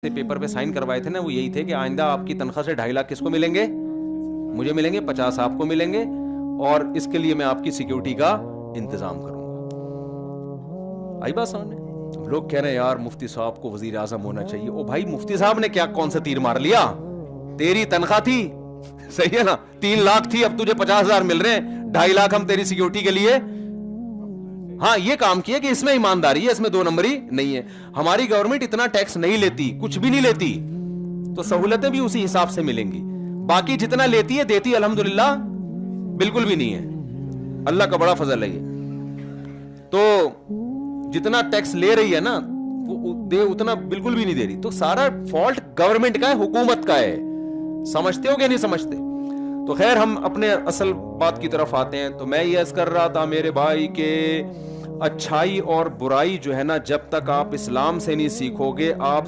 Paper پہ sign کروائے تھے نا وہ یہی تھے کہ آئندہ آپ کی تنخواہ سے 2.5 لاکھ کس کو ملیں گے؟ مجھے ملیں گے، 50 آپ کو ملیں گے، اور اس کے لیے میں آپ کی سیکیورٹی کا انتظام کروں گا۔ آئی بات سامنے؟ لوگ کہہ رہے ہیں یار مفتی صاحب کو وزیر اعظم ہونا چاہیے۔ او بھائی مفتی صاحب نے کیا کون سا تیر مار لیا؟ تیری تنخواہ تھی، صحیح ہے نا، 3 لاکھ تھی، اب تجھے 50,000 مل رہے ہیں، 2.5 لاکھ ہم تیری سیکیورٹی کے لیے ہاں یہ کام کیا کہ اس میں ایمانداری ہے، اس میں 2 نمبری نہیں ہے۔ ہماری گورنمنٹ اتنا ٹیکس نہیں لیتی، کچھ بھی نہیں لیتی، تو سہولتیں بھی اسی حساب سے ملیں گی۔ باقی جتنا لیتی ہے دیتی الحمدللہ بالکل بھی نہیں ہے، اللہ کا بڑا فضل ہے یہ۔ تو جتنا ٹیکس لے رہی ہے نا وہ اتنا بالکل بھی نہیں دے رہی، تو سارا فالٹ گورنمنٹ کا ہے، حکومت کا ہے۔ سمجھتے ہو کہ نہیں سمجھتے؟ تو خیر ہم اپنے اصل بات کی طرف آتے ہیں۔ تو میں یہ عرض کر رہا تھا میرے بھائی کہ اچھائی اور برائی جو ہے نا، جب تک آپ اسلام سے نہیں سیکھو گے آپ